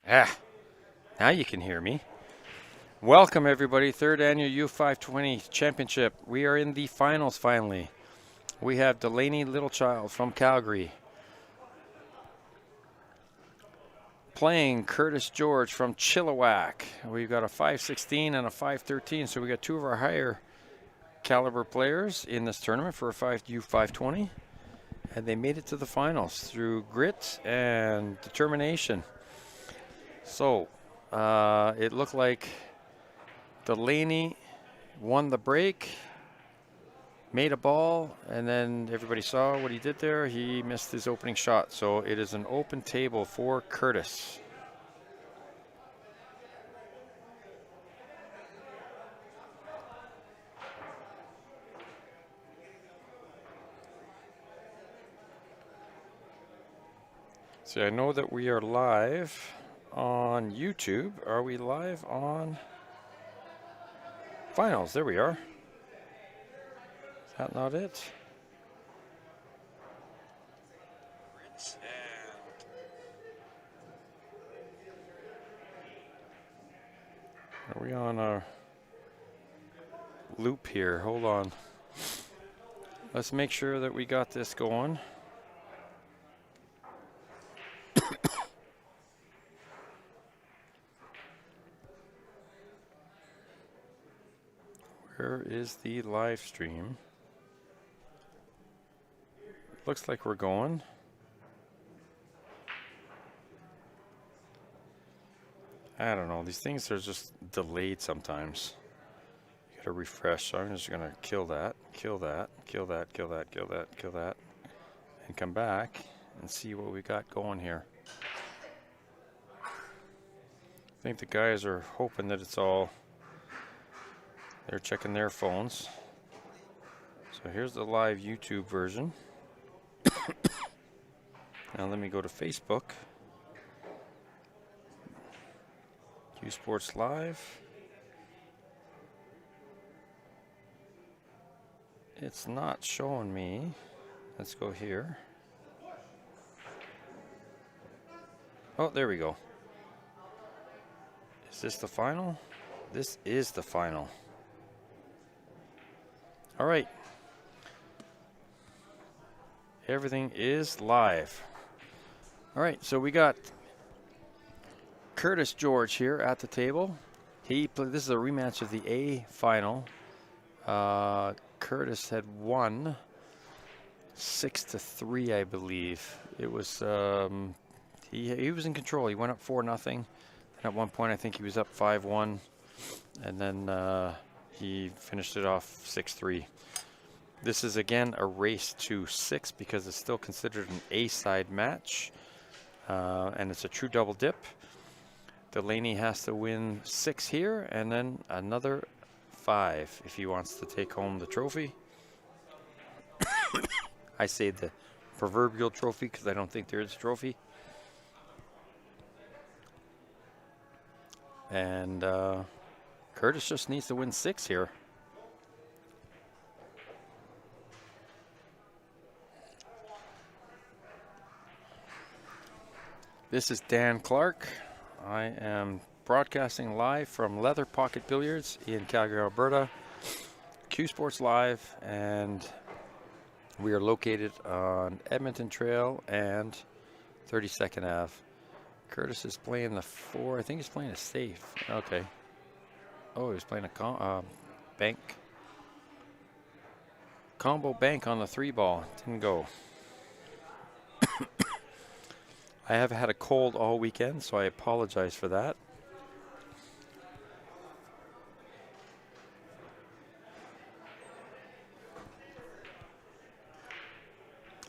Ah, now you can hear me. Welcome, everybody. Third annual U520 Championship. We are in the finals finally. We have Delaney Littlechild from Calgary playing Curtis George from Chilliwack. We've got a 516 and a 513, so we got two of our higher caliber players in this tournament for a U520, and they made it to the finals through grit and determination. So it looked like Delaney won the break, made a ball, and then everybody saw what he did there. He missed his opening shot. So it is an open table for Curtis. See, I know that we are live on YouTube. Are we live on finals? There we are. Is that not it? Are we on a loop here? Hold on. Let's make sure that we got this going. Where is the live stream? Looks like we're going. I don't know. These things are just delayed sometimes. You gotta refresh. So I'm just gonna kill that, kill that, kill that, kill that, kill that, kill that, and come back and see what we got going here. I think the guys are hoping that it's all. They're checking their phones. So here's the live YouTube version. Now let me go to Facebook. U Sports Live. It's not showing me. Let's go here. Oh, there we go. Is this the final? This is the final. All right. Everything is live. All right, so we got Curtis George here at the table. This is a rematch of the A final. Curtis had won 6-3, I believe. It was he was in control. He went up 4-0. And at one point, I think he was up 5-1, and then he finished it off 6-3. This is again a race to 6 because it's still considered an A-side match, and it's a true double dip. Delaney has to win 6 here and then another 5 if he wants to take home the trophy. I say the proverbial trophy because I don't think there is a trophy. And Curtis just needs to win 6 here. This is Dan Clark. I am broadcasting live from Leather Pocket Billiards in Calgary, Alberta. Q Sports Live, and we are located on Edmonton Trail and 32nd Ave. Curtis is playing the 4. I think he's playing a safe. Okay. Oh, he's playing a bank. Combo bank on the 3 ball. Didn't go. I have had a cold all weekend, so I apologize for that.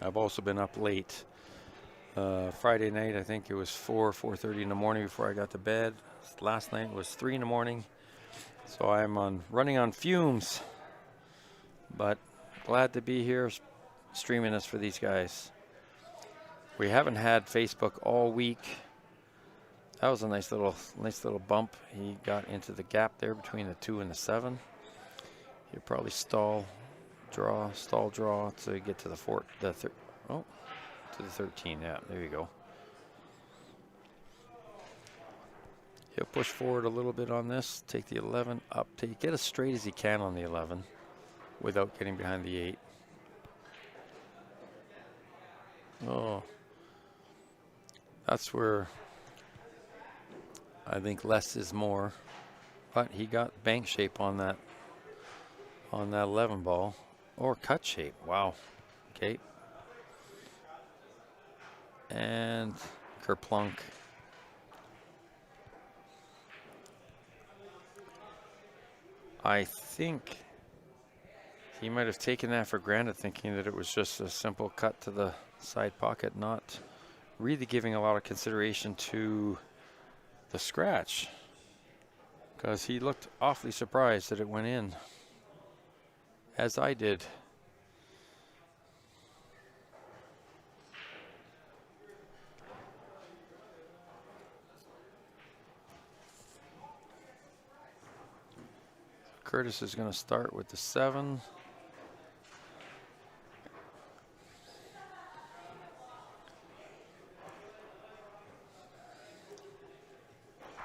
I've also been up late. Friday night, I think it was 4:30 in the morning before I got to bed. Last night was 3 in the morning. So I'm running on fumes. But glad to be here streaming this for these guys. We haven't had Facebook all week. That was a nice little bump. He got into the gap there between the 2 and the 7. He'll probably stall draw to get to the 13. Yeah, there you go. He'll push forward a little bit on this, take the 11 up, get as straight as he can on the 11 without getting behind the 8. Oh, that's where I think less is more. But he got bank shape on that 11 ball, or cut shape. Wow. Okay. And Kerplunk. I think he might have taken that for granted, thinking that it was just a simple cut to the side pocket, not really giving a lot of consideration to the scratch, because he looked awfully surprised that it went in, as I did. Curtis is going to start with the 7. I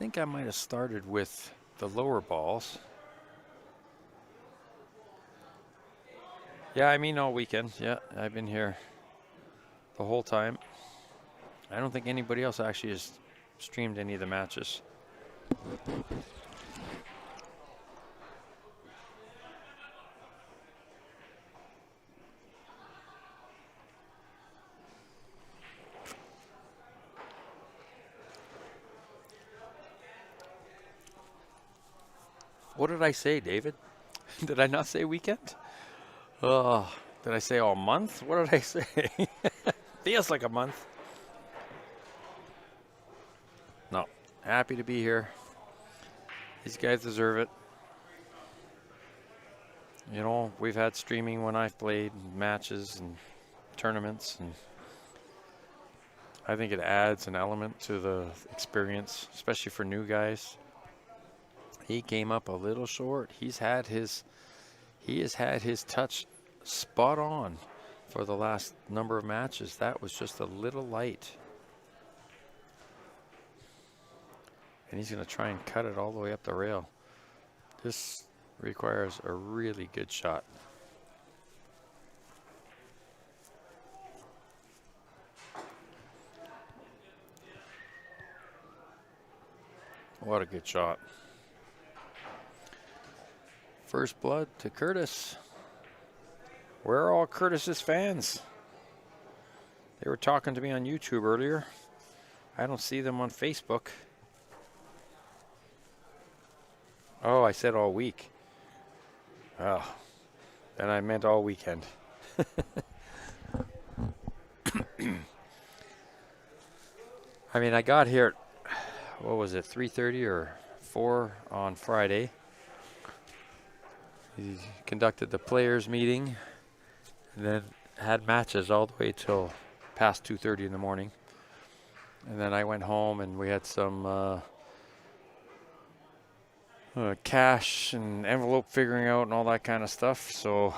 think I might have started with the lower balls. Yeah, I mean all weekend. Yeah, I've been here the whole time. I don't think anybody else actually has streamed any of the matches. What did I say, David? Did I not say weekend? Oh, did I say all month? What did I say? Feels like a month. No, happy to be here. These guys deserve it. You know, we've had streaming when I've played matches and tournaments, and I think it adds an element to the experience, especially for new guys. He came up a little short. He has had his touch spot on for the last number of matches. That was just a little light. And he's going to try and cut it all the way up the rail. This requires a really good shot. What a good shot. First blood to Curtis. Where are all Curtis's fans? They were talking to me on YouTube earlier. I don't see them on Facebook. Oh, I said all week. Oh, then I meant all weekend. I mean, I got here at, what was it, 3:30 or 4 on Friday. He conducted the players meeting and then had matches all the way till past 2:30 in the morning. And then I went home and we had some cash and envelope figuring out and all that kind of stuff. So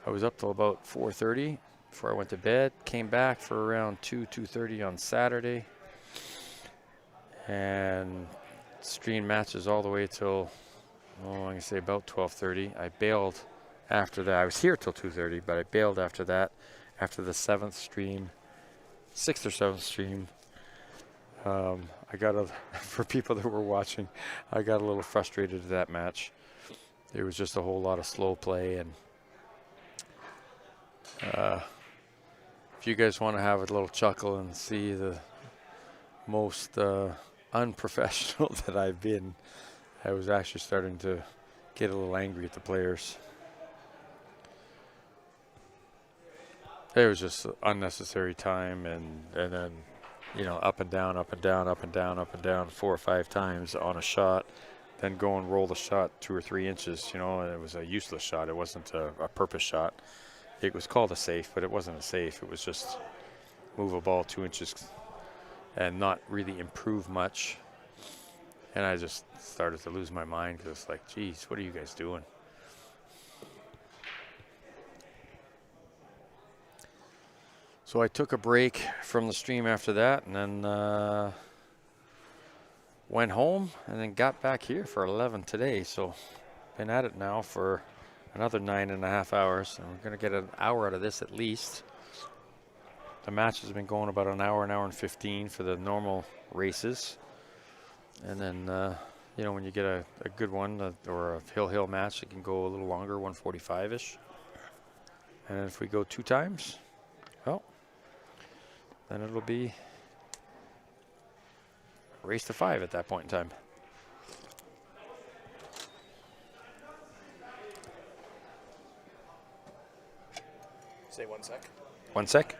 I was up till about 4:30 before I went to bed. Came back for around 2:30 on Saturday. And streamed matches all the way till, I'm going to say about 12:30. I bailed after that. I was here till 2:30, but I bailed after that, after the 6th or 7th stream. I got for people that were watching, I got a little frustrated at that match. There was just a whole lot of slow play, and if you guys want to have a little chuckle and see the most unprofessional that I've been, I was actually starting to get a little angry at the players. It was just unnecessary time, and then, you know, up and down, up and down, up and down, up and down 4 or 5 times on a shot, then go and roll the shot 2 or 3 inches, you know, and it was a useless shot. It wasn't a purpose shot. It was called a safe, but it wasn't a safe. It was just move a ball 2 inches and not really improve much. And I just started to lose my mind because it's like, geez, what are you guys doing? So I took a break from the stream after that, and then went home, and then got back here for 11 today. So been at it now for another 9.5 hours, and we're going to get an hour out of this at least. The match has been going about an hour and 15 for the normal races. And then, you know, when you get a good one or a hill match, it can go a little longer, 145-ish. And if we go 2 times, well, then it'll be a race to 5 at that point in time. Say 1 sec. 1 sec.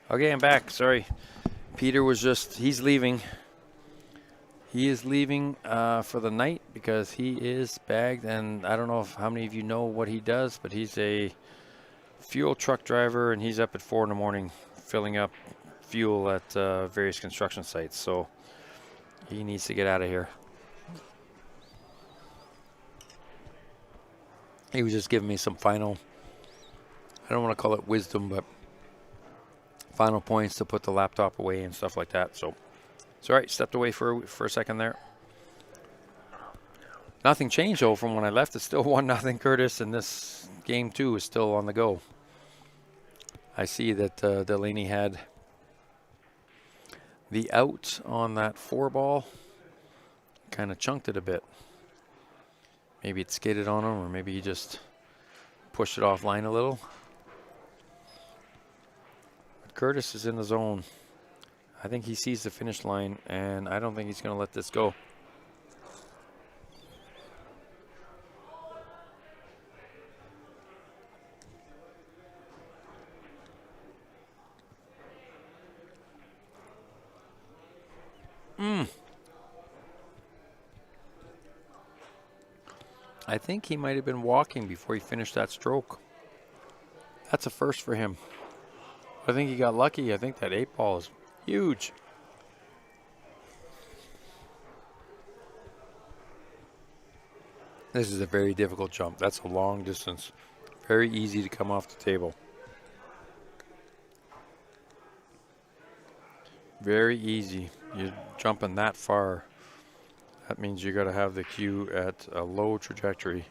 Okay, I'm back. Sorry. Peter was he's leaving. He is leaving for the night because he is bagged. And I don't know how many of you know what he does, but he's a fuel truck driver, and he's up at 4 in the morning filling up fuel at various construction sites. So he needs to get out of here. He was just giving me some final, I don't want to call it wisdom, but final points to put the laptop away and stuff like that. So it's all right. Stepped away for a second there. Nothing changed though from when I left. It's still 1-0 Curtis, and this game 2 is still on the go. I see that Delaney had the out on that 4 ball. Kind of chunked it a bit. Maybe it skidded on him, or maybe he just pushed it offline a little. But Curtis is in the zone. I think he sees the finish line, and I don't think he's going to let this go. I think he might have been walking before he finished that stroke. That's a first for him. I think he got lucky. I think that 8 ball is huge. This is a very difficult jump. That's a long distance. Very easy to come off the table. Very easy. You're jumping that far. That means you got to have the cue at a low trajectory.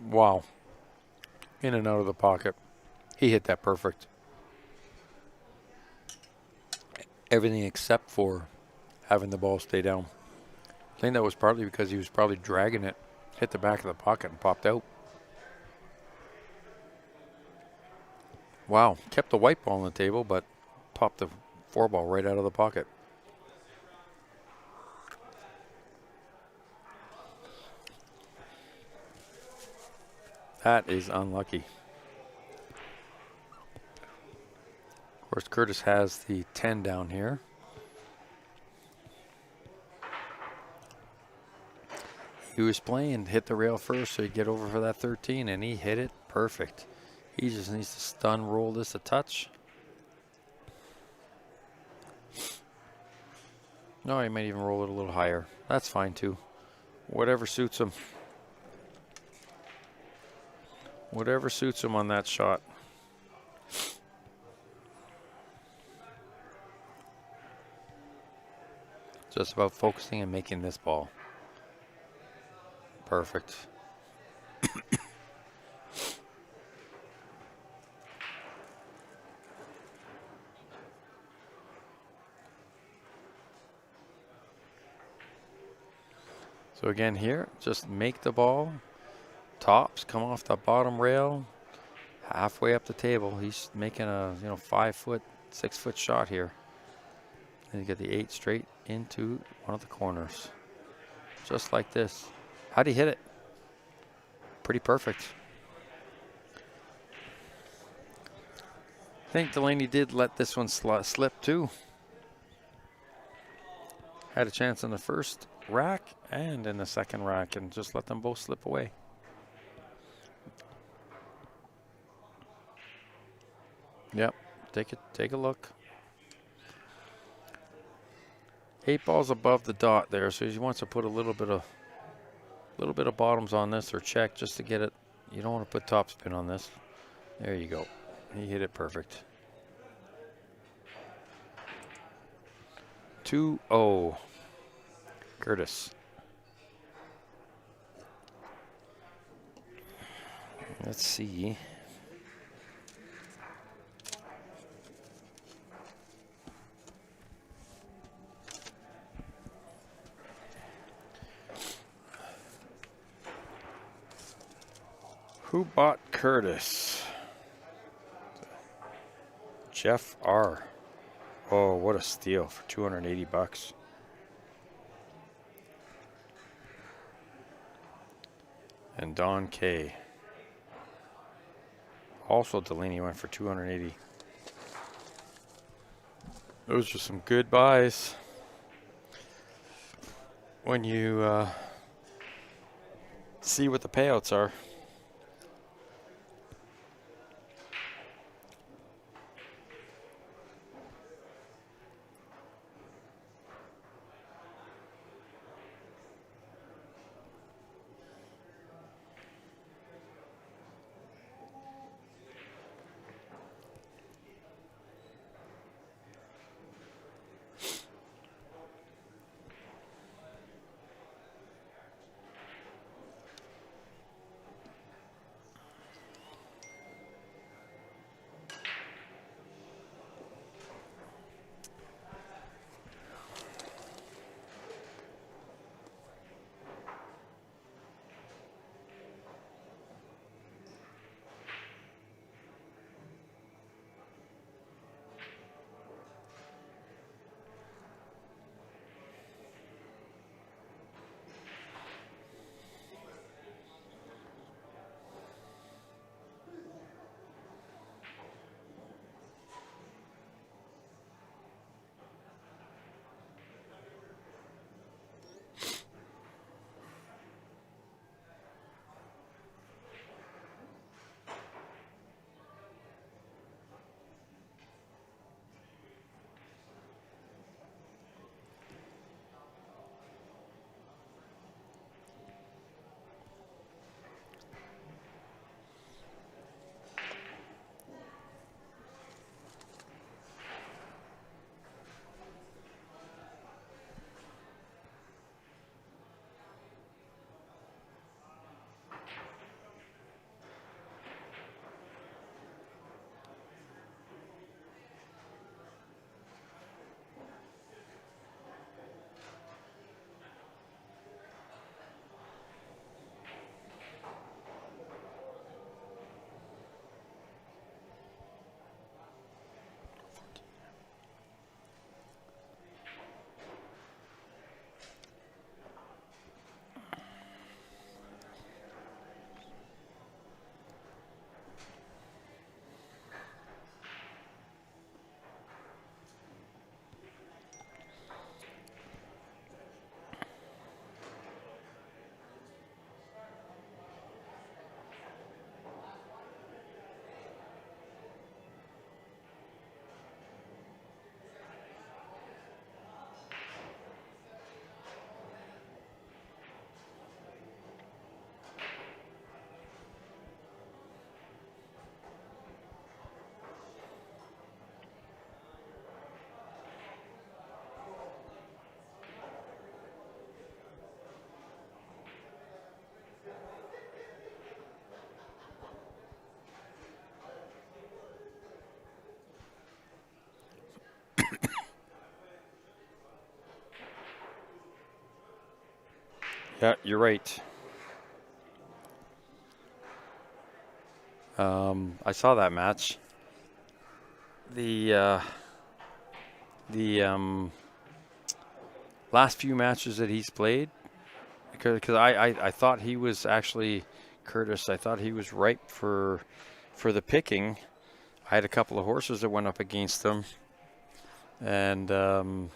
Wow. In and out of the pocket. He hit that perfect. Everything except for having the ball stay down. I think that was partly because he was probably dragging it, hit the back of the pocket and popped out. Wow. Kept the white ball on the table, but popped the 4 ball right out of the pocket. That is unlucky. Of course, Curtis has the 10 down here. He was playing, hit the rail first so he'd get over for that 13, and he hit it perfect. He just needs to stun roll this a touch. No, he might even roll it a little higher. That's fine too. Whatever suits him. Whatever suits him on that shot. Just about focusing and making this ball. Perfect. So again here, just make the ball. Tops, come off the bottom rail. Halfway up the table. He's making a 5 foot, 6 foot shot here. And you get the 8 straight into one of the corners. Just like this. How'd he hit it? Pretty perfect. I think Delaney did let this one slip too. Had a chance in the first rack and in the second rack, and just let them both slip away. Yep, take a look. 8 balls above the dot there, so he wants to put a little bit of bottoms on this, or check just to get it. You don't want to put topspin on this. There you go. He hit it perfect. 2-0. Curtis. Let's see. Who bought Curtis? Jeff R. Oh, what a steal for $280. And Don K. Also, Delaney went for 280. Those are some good buys when you see what the payouts are. Yeah, you're right. I saw that match. The last few matches that he's played, because I thought he was actually Curtis. I thought he was ripe for the picking. I had a couple of horses that went up against him, and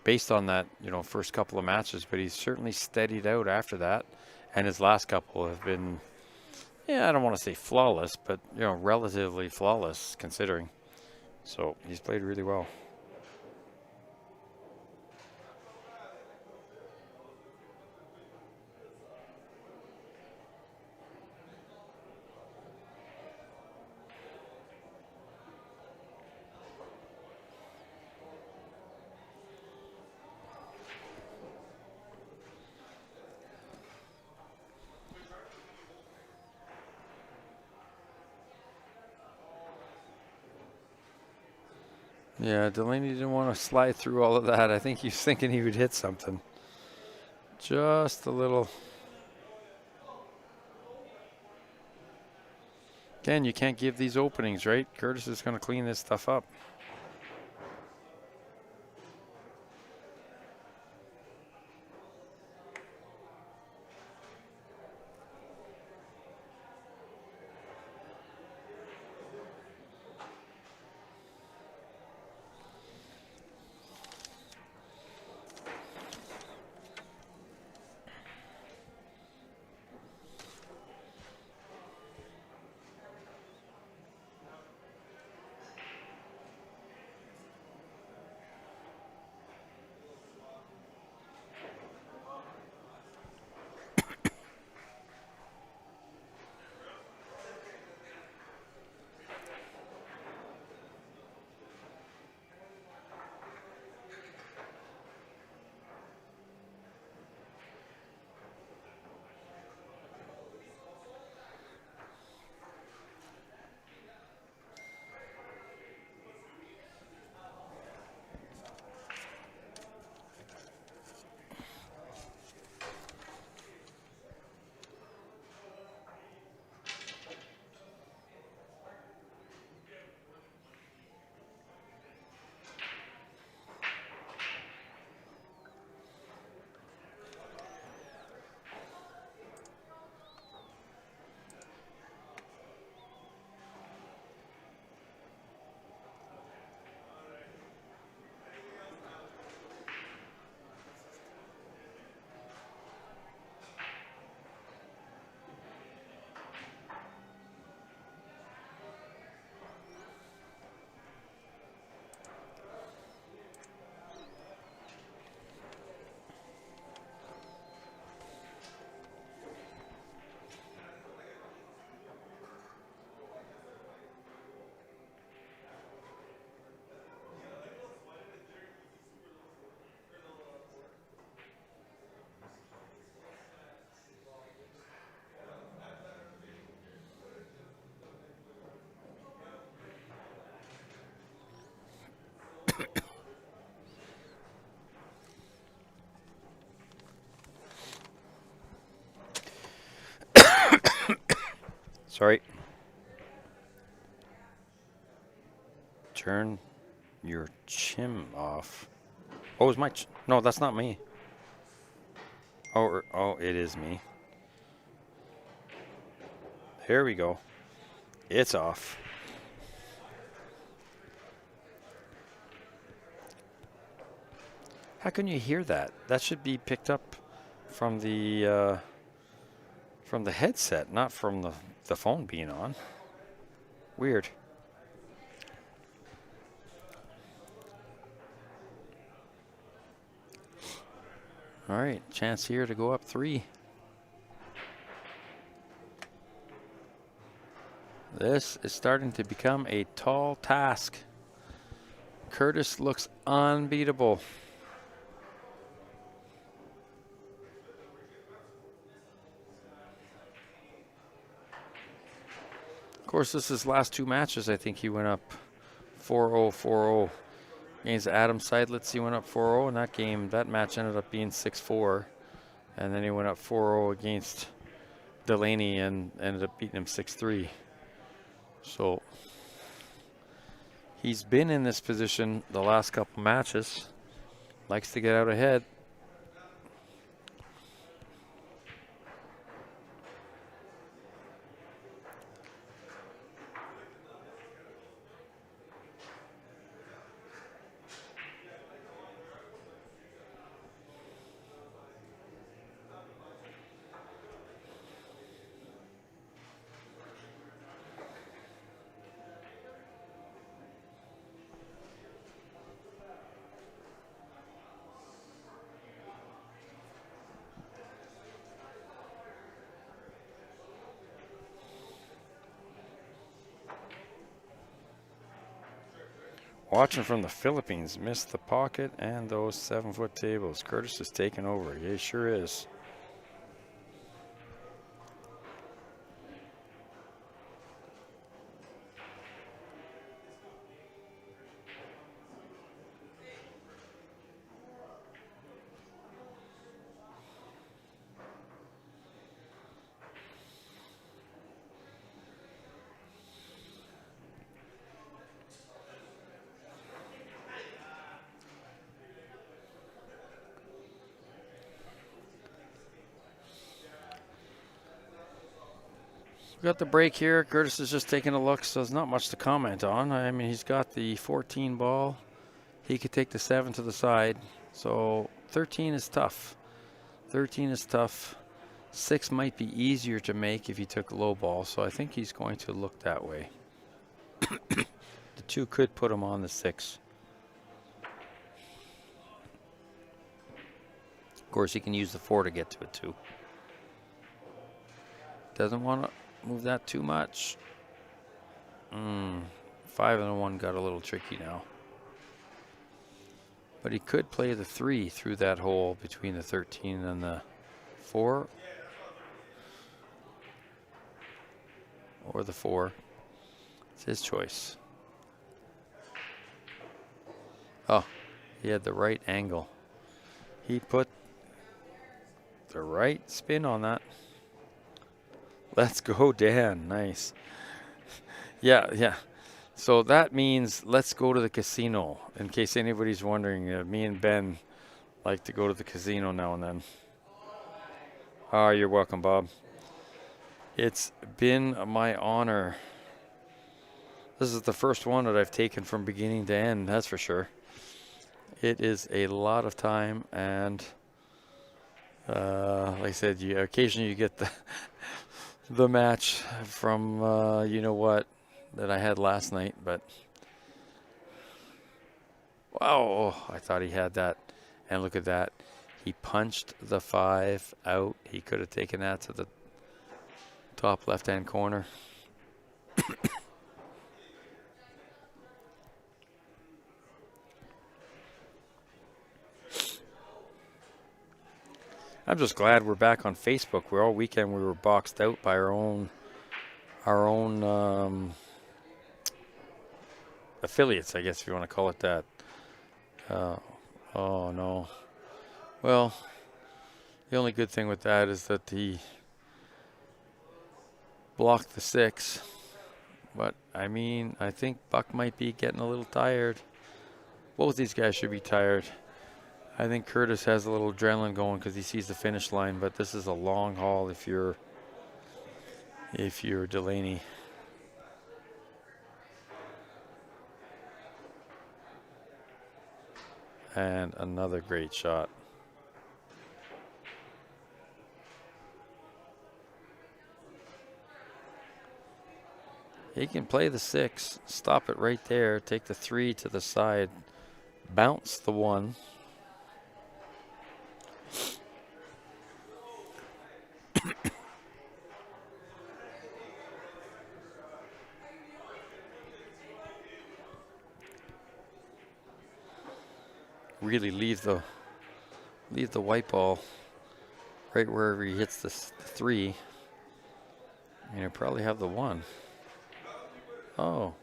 based on that, first couple of matches, but he's certainly steadied out after that, and his last couple have been, yeah, I don't want to say flawless, but relatively flawless considering. So he's played really well. Yeah, Delaney didn't want to slide through all of that. I think he was thinking he would hit something. Just a little. Again, you can't give these openings, right? Curtis is going to clean this stuff up. Sorry. Turn your chin off. Oh, it's my no, that's not me. Oh, it is me. Here we go. It's off. How can you hear that? That should be picked up from the headset, not from the phone being on. Weird. All right, chance here to go up 3. This is starting to become a tall task. Curtis looks unbeatable. Of course, this is his last 2 matches. I think he went up 4-0, 4-0. Against Adam Seidlitz, he went up 4-0 in that game. That match ended up being 6-4. And then he went up 4-0 against Delaney and ended up beating him 6-3. So he's been in this position the last couple matches. Likes to get out ahead. Watching from the Philippines, missed the pocket and those 7-foot tables. Curtis is taking over. He sure is. We got the break here. Curtis is just taking a look, so there's not much to comment on. I mean, he's got the 14 ball. He could take the 7 to the side. So 13 is tough. 13 is tough. 6 might be easier to make if he took low ball, so I think he's going to look that way. The 2 could put him on the 6. Of course, he can use the 4 to get to it too. Doesn't want to move that too much. 5 and a 1 got a little tricky now. But he could play the 3 through that hole between the 13 and the 4. Or the 4. It's his choice. Oh, he had the right angle. He put the right spin on that. Let's go, Dan. Nice. Yeah. So that means let's go to the casino. In case anybody's wondering, me and Ben like to go to the casino now and then. Oh, you're welcome, Bob. It's been my honor. This is the first one that I've taken from beginning to end, that's for sure. It is a lot of time, and like I said, occasionally you get the match from you know what that I had last night, but wow, I thought he had that, and look at that. He punched the 5 out. He could have taken that to the top left-hand corner. I'm just glad we're back on Facebook. Where all weekend we were boxed out by our own affiliates, I guess if you want to call it that. Oh no. Well, the only good thing with that is that he blocked the 6. But I mean, I think Buck might be getting a little tired. Both these guys should be tired. I think Curtis has a little adrenaline going because he sees the finish line, but this is a long haul if you're Delaney. And another great shot. He can play the 6, stop it right there, take the 3 to the side, bounce the 1. Really leave the white ball right wherever he hits the 3. And he'll probably have the 1. Oh.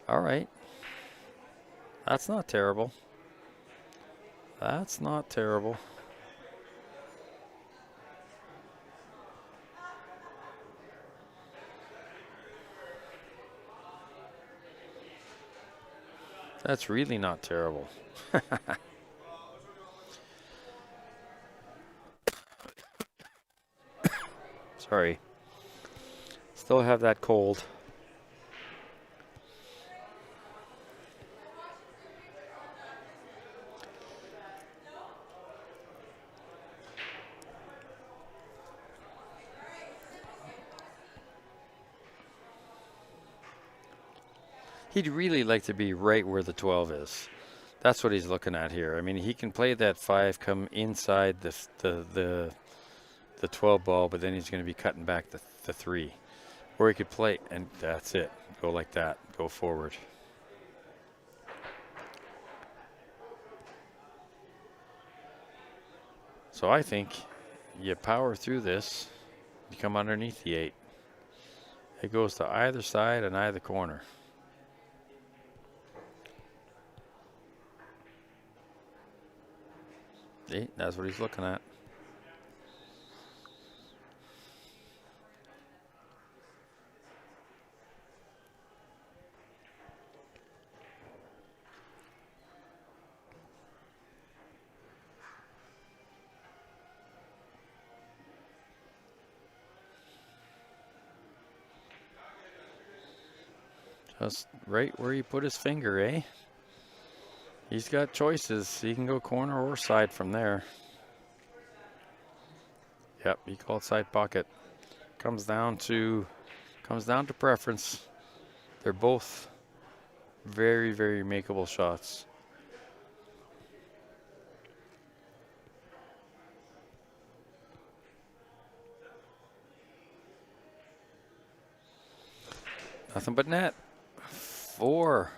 All right. That's not terrible. That's not terrible. That's really not terrible. Sorry. Still have that cold. He'd really like to be right where the 12 is. That's what he's looking at here. I mean, he can play that 5, come inside the 12 ball, but then he's going to be cutting back the 3. Or he could play, and that's it. Go like that. Go forward. So I think you power through this, you come underneath the 8. It goes to either side and either corner. See, that's what he's looking at. Just right where you put his finger, eh? He's got choices. He can go corner or side from there. Yep, he called side pocket. Comes down to preference. They're both very, very makeable shots. Nothing but net. 4.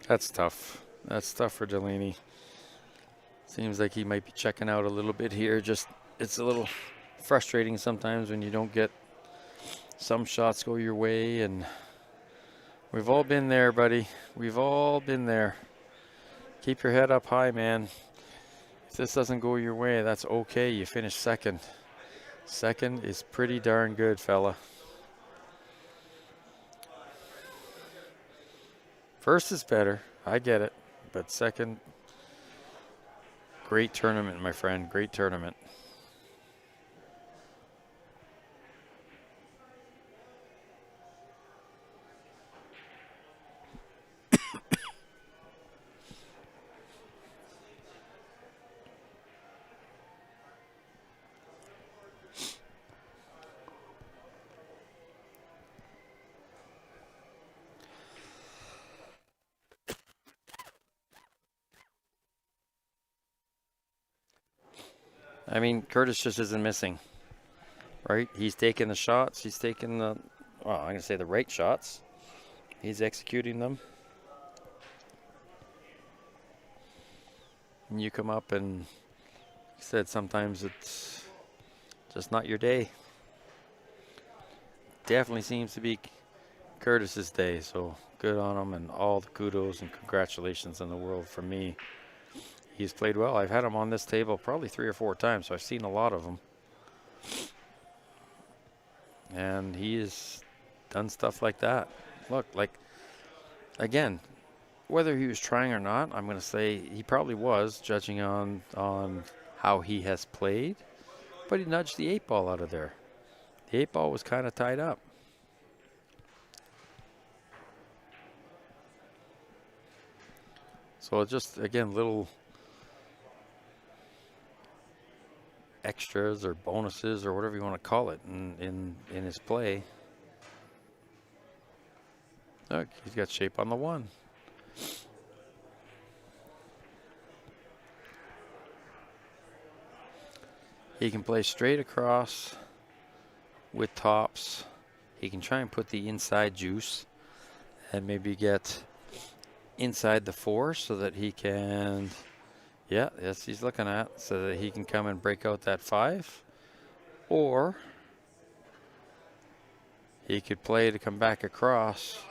That's tough. That's tough for Delaney. Seems like he might be checking out a little bit here. Just, it's a little frustrating sometimes when you don't get some shots go your way, and we've all been there, buddy. We've all been there. Keep your head up high, man. If this doesn't go your way, that's okay. You finish second. Second is pretty darn good, fella. First is better. I get it. But second, great tournament, my friend. Great tournament. I mean, Curtis just isn't missing, right? He's taking the shots. He's taking the, well, I'm going to say the right shots. He's executing them. And you come up and, like I said, sometimes it's just not your day. Definitely seems to be Curtis's day, so good on him, and all the kudos and congratulations in the world from me. He's played well. I've had him on this table probably 3 or 4 times, so I've seen a lot of them. And he has done stuff like that. Look, like, again, whether he was trying or not, I'm going to say he probably was, judging on how he has played. But he nudged the 8 ball out of there. The 8 ball was kind of tied up. So just, again, little extras or bonuses or whatever you want to call it in his play. Look, he's got shape on the 1. He can play straight across with tops. He can try and put the inside juice and maybe get inside the 4 so that he can, yes, he's looking at, so that he can come and break out that 5. Or he could play to come back across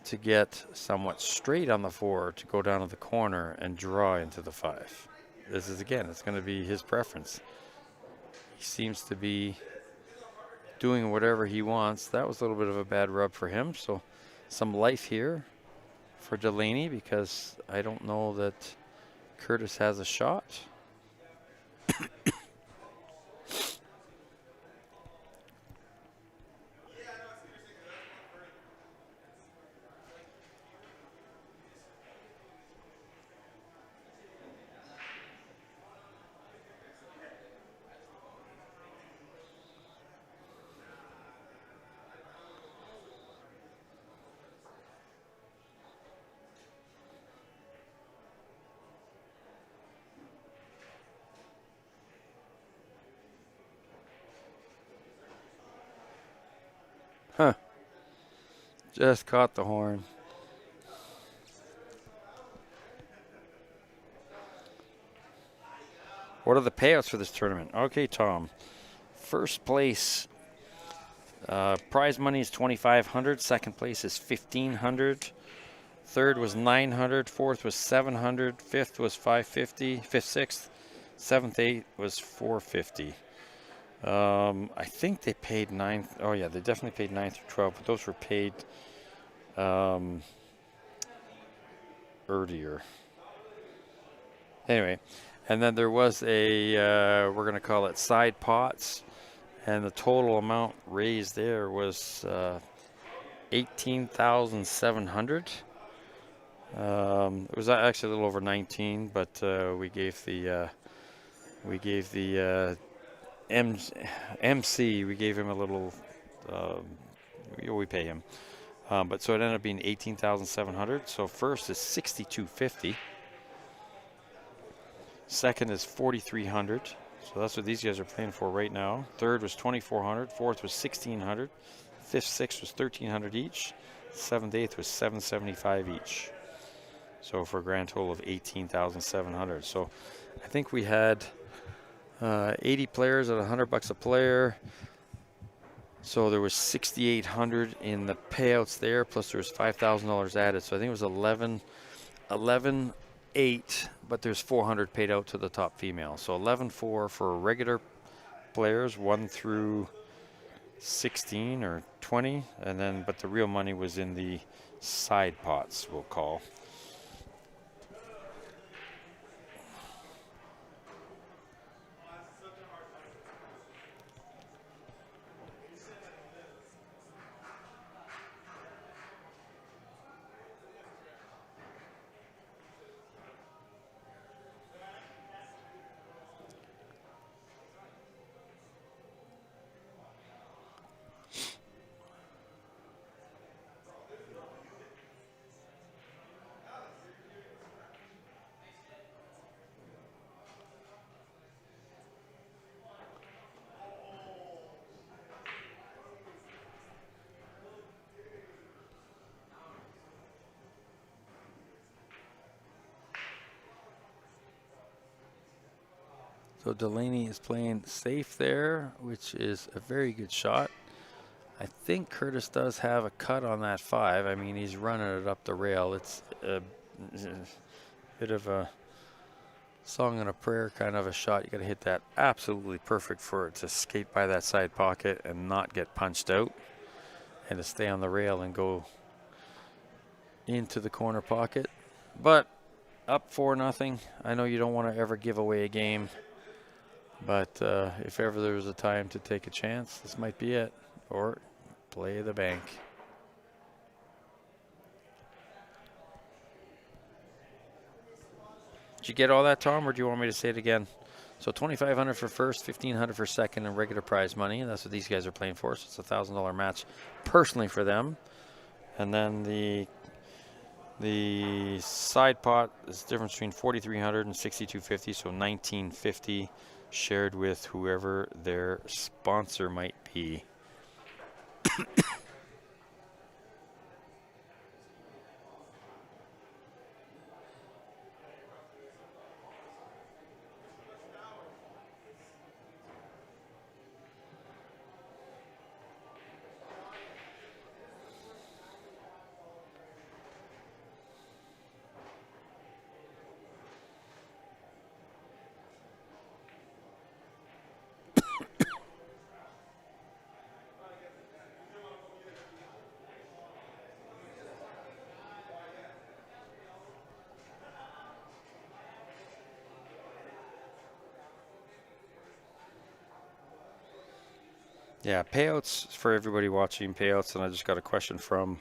to get somewhat straight on the 4 to go down to the corner and draw into the 5. This is, again, it's going to be his preference. He seems to be doing whatever he wants. That was a little bit of a bad rub for him. So some life here for Delaney, because I don't know that Curtis has a shot. Huh. Just caught the horn. What are the payouts for this tournament? Okay, Tom. First place, prize money is $2,500. Second place is $1,500. Third was $900. Fourth was $700. Fifth was $550. Fifth, sixth, seventh, eighth was $450. I think they paid 9. Oh yeah, they definitely paid 9 through 12, but those were paid earlier. Anyway, and then there was a we're going to call it side pots, and the total amount raised there was $18,700. It was actually a little over 19, but we gave the MC, we gave him a little, we pay him. But so it ended up being $18,700. So first is $6,250. Second is $4,300. So that's what these guys are playing for right now. Third was $2,400. Fourth was $1,600. Fifth, sixth was $1,300 each. Seventh, eighth was $775 each. So for a grand total of $18,700. So I think we had 80 players at $100 a player. So there was $6,800 in the payouts there, plus there was $5,000 added. So I think it was 11,800, but there's $400 paid out to the top female. So 11,400 for regular players, 1 through 16 or 20, and then but the real money was in the side pots, we'll call. So Delaney is playing safe there, which is a very good shot. I think Curtis does have a cut on that 5. I mean, he's running it up the rail. It's a bit of a song and a prayer kind of a shot. You got to hit that absolutely perfect for it to skate by that side pocket and not get punched out, and to stay on the rail and go into the corner pocket. But up 4-0. I know you don't want to ever give away a game, but if ever there was a time to take a chance, this might be it. Or play the bank. Did you get all that, Tom, or do you want me to say it again? So $2,500 for first, $1,500 for second, and regular prize money. And that's what these guys are playing for. So it's a $1,000 match personally for them. And then the side pot is the difference between $4,300 and $6,250, so $1,950 shared with whoever their sponsor might be. Yeah, payouts for everybody watching, payouts, and I just got a question from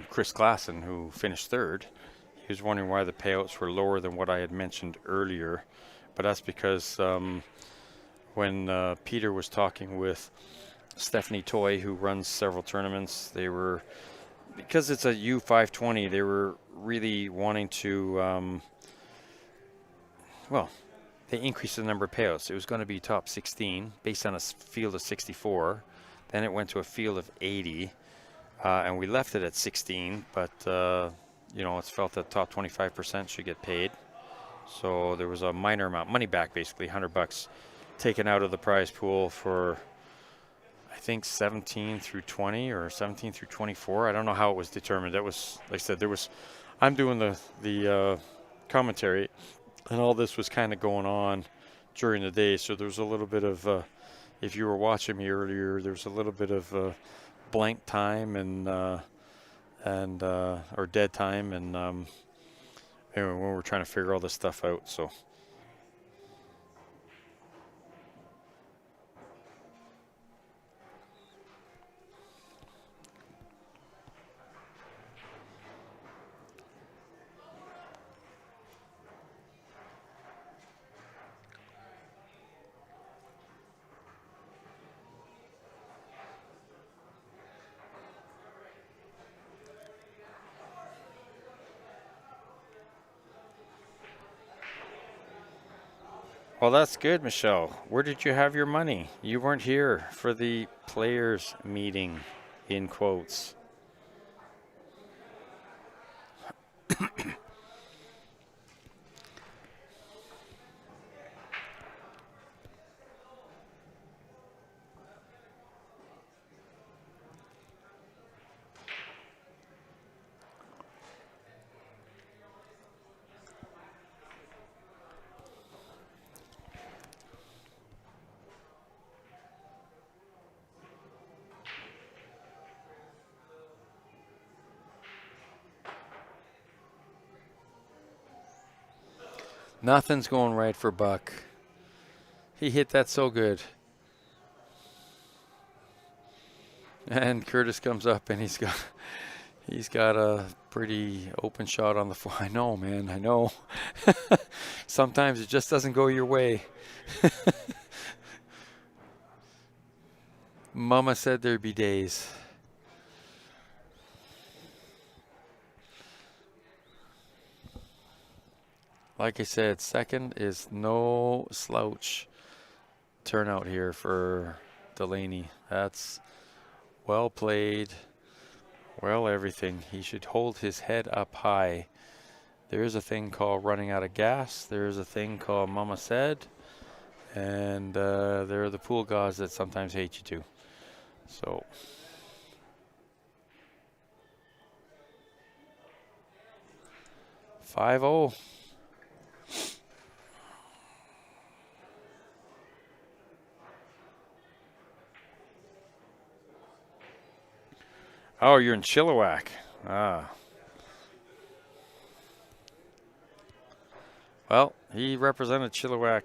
Chris Klassen, who finished third. He was wondering why the payouts were lower than what I had mentioned earlier, but that's because when Peter was talking with Stephanie Toy, who runs several tournaments, they were, because it's a U520, they were really wanting to, well, they increased the number of payouts. It was going to be top 16 based on a field of 64. Then it went to a field of 80, and we left it at 16. But you know, it's felt that top 25% should get paid. So there was a minor amount, money back, basically $100, taken out of the prize pool for, I think, 17 through 20 or 17 through 24. I don't know how it was determined. That was, like I said, there was. I'm doing the commentary. And all this was kind of going on during the day, so there was a little bit of, if you were watching me earlier, there was a little bit of blank time and or dead time, and anyway, when we're trying to figure all this stuff out. So. Well, that's good, Michelle. Where did you have your money? You weren't here for the players' meeting, in quotes. Nothing's going right for Buck. He hit that so good. And Curtis comes up and he's got a pretty open shot on the floor. I know, man, I know. Sometimes it just doesn't go your way. Mama said there'd be days. Like I said, second is no slouch turnout here for Delaney. That's well played, well everything. He should hold his head up high There is a thing called running out of gas. There is a thing called Mama Said. And there are the pool gods that sometimes hate you too. So. Five-0. Oh, you're in Chilliwack. Ah. Well, he represented Chilliwack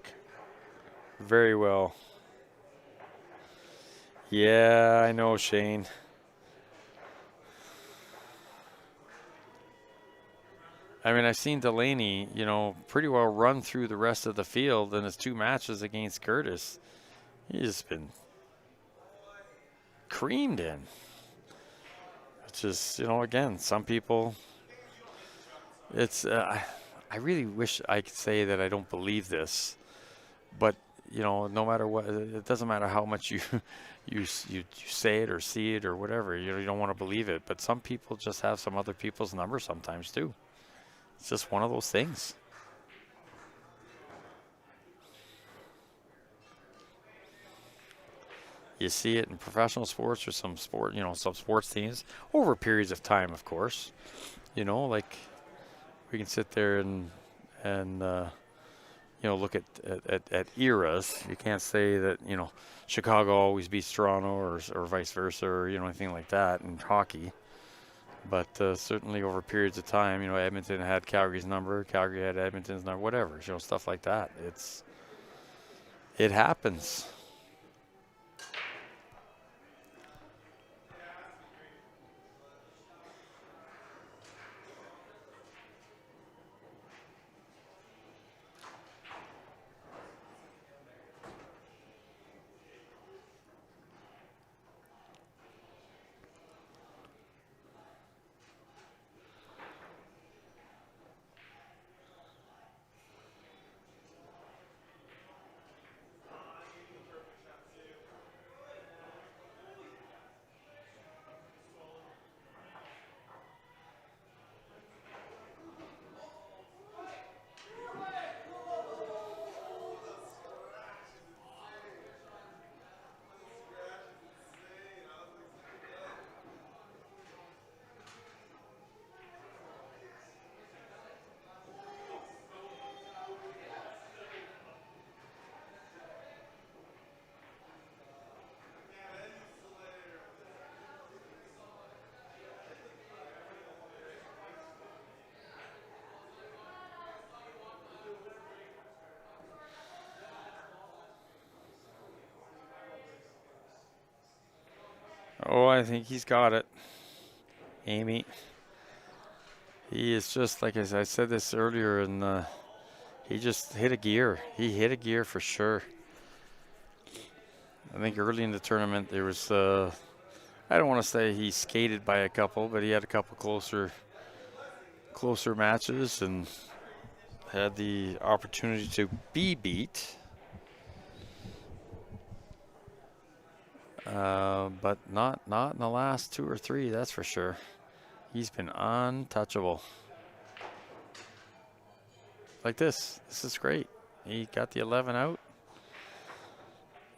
very well. Yeah, I know, Shane. I mean, I've seen Delaney, you know, pretty well run through the rest of the field in his 2 matches against Curtis. He's been creamed in. It's just, you know, again, some people, it's, I really wish I could say that I don't believe this, but, you know, no matter what, it doesn't matter how much you say it or see it or whatever, you don't want to believe it, but some people just have some other people's number sometimes too. It's just one of those things. You see it in professional sports or some sports teams over periods of time, of course. You know, like we can sit there and look at eras. You can't say that, you know, Chicago always beats Toronto or vice versa or, you know, anything like that in hockey. But certainly over periods of time, you know, Edmonton had Calgary's number, Calgary had Edmonton's number, whatever, you know, stuff like that. It happens. Oh, I think he's got it. Amy. He is just, like I said this earlier, and he just hit a gear. He hit a gear for sure. I think early in the tournament there was, I don't want to say he skated by a couple, but he had a couple closer matches and had the opportunity to be beat. But not in the last 2 or 3, that's for sure. He's been untouchable. Like this. This is great. He got the 11 out.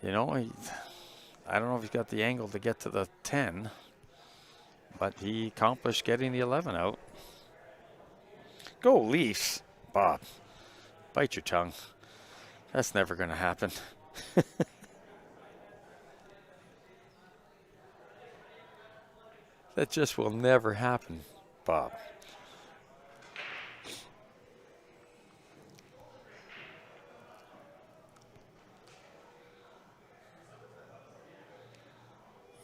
You know, I don't know if he's got the angle to get to the 10, but he accomplished getting the 11 out. Go Leafs, Bob. Bite your tongue. That's never going to happen. That just will never happen, Bob.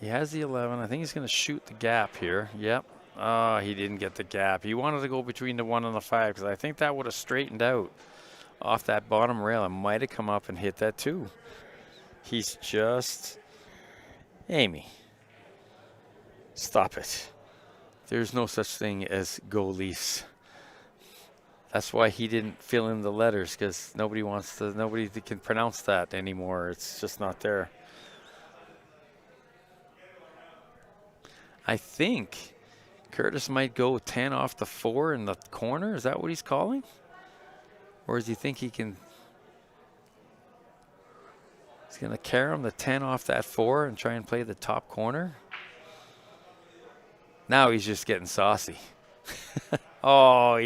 He has the 11. I think he's going to shoot the gap here. Yep. Oh, he didn't get the gap. He wanted to go between the 1 and the 5 because I think that would have straightened out off that bottom rail. It might have come up and hit that too. He's just... Amy. Stop it. There's no such thing as go Leafs. That's why he didn't fill in the letters, because nobody can pronounce that anymore. It's just not there. I think Curtis might go 10 off the 4 in the corner. Is that what he's calling? Or does he think he can? He's going to carry him the 10 off that 4 and try and play the top corner. Now he's just getting saucy. Oh,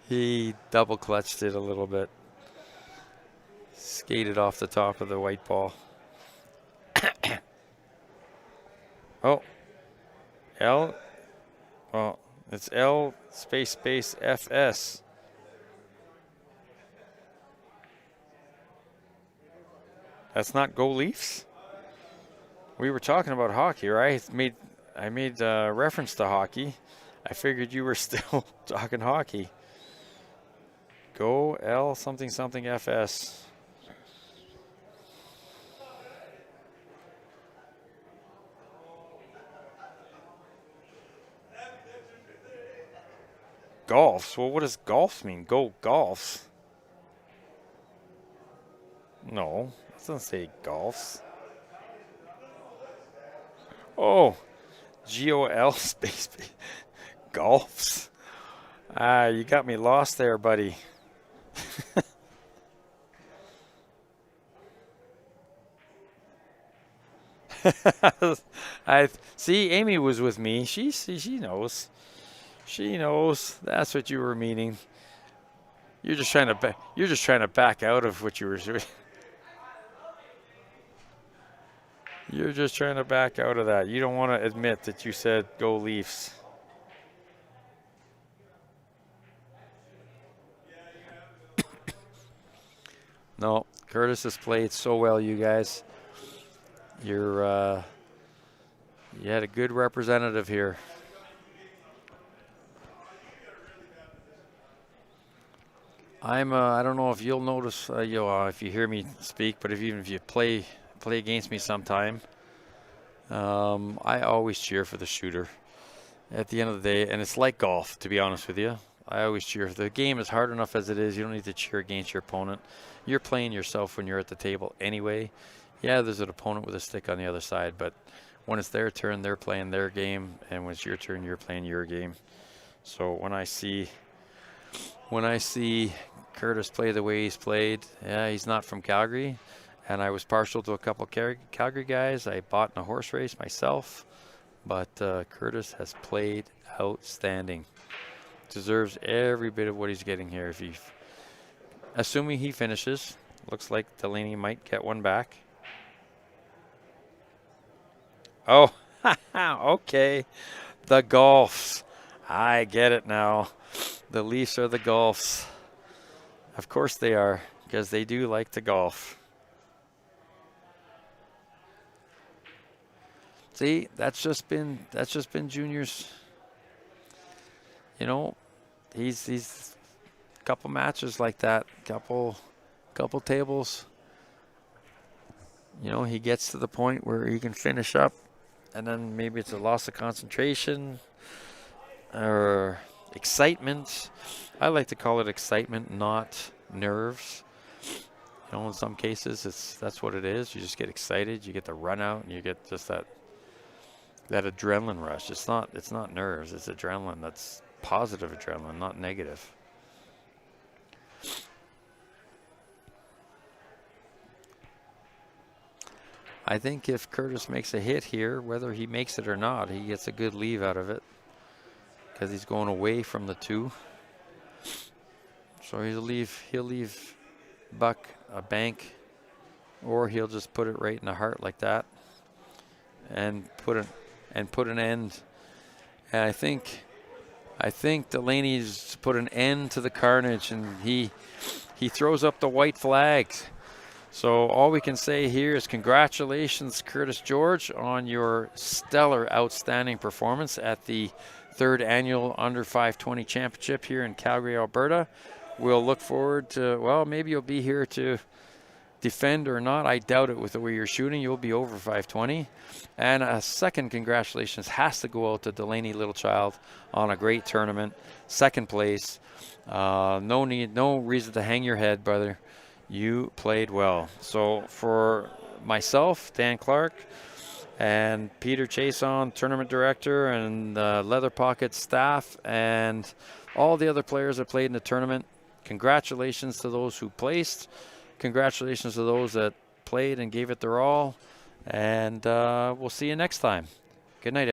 he double clutched it a little bit. Skated off the top of the white ball. Oh. L. Well, it's L space FS. That's not Go Leafs? We were talking about hockey, right? I made reference to hockey. I figured you were still talking hockey. Go L something something FS. Golfs? Well, what does golf mean? Go golfs? No, it doesn't say golfs. Oh, GOL space golfs. Ah, you got me lost there, buddy. I see. Amy was with me. She knows. She knows. That's what you were meaning. You're just trying to back out of what you were doing. You're just trying to back out of that. You don't want to admit that you said go Leafs. No, Curtis has played so well, you guys. You had a good representative here. I don't know if you'll notice, if you hear me speak, but even if you play against me sometime, I always cheer for the shooter. At the end of the day, and it's like golf, to be honest with you. I always cheer. The game is hard enough as it is. You don't need to cheer against your opponent. You're playing yourself when you're at the table anyway. Yeah, there's an opponent with a stick on the other side, but when it's their turn, they're playing their game, and when it's your turn, you're playing your game. So when I see Curtis play the way he's played, yeah, he's not from Calgary, and I was partial to a couple Calgary guys. I bought in a horse race myself, but Curtis has played outstanding. Deserves every bit of what he's getting here. Assuming he finishes, looks like Delaney might get one back. Oh, okay. The Golfs. I get it now. The Leafs are the Golfs. Of course they are, because they do like to golf. See, that's just been Junior's. You know, he's a couple matches like that, couple tables. You know, he gets to the point where he can finish up, and then maybe it's a loss of concentration or excitement. I like to call it excitement, not nerves. You know, in some cases, that's what it is. You just get excited, you get the run out, and you get just that adrenaline rush. It's not nerves, it's adrenaline. That's positive adrenaline, not negative. I think if Curtis makes a hit here, whether he makes it or not, he gets a good leave out of it, because he's going away from the 2. So he'll leave Buck a bank, or he'll just put it right in the heart like that, and put an end. And I think Delaney's put an end to the carnage, and he throws up the white flags. So all we can say here is congratulations, Curtis George, on your stellar, outstanding performance at the 3rd annual Under 520 Championship here in Calgary, Alberta. We'll look forward to, well, maybe you'll be here to defend or not. I doubt it with the way you're shooting. You'll be over 520. And a second congratulations has to go out to Delaney Littlechild on a great tournament. 2nd place. No reason to hang your head, brother. You played well. So for myself, Dan Clark, and Peter Chason, tournament director, and Leather Pocket staff, and all the other players that played in the tournament. Congratulations to those who placed. Congratulations to those that played and gave it their all. And we'll see you next time. Good night.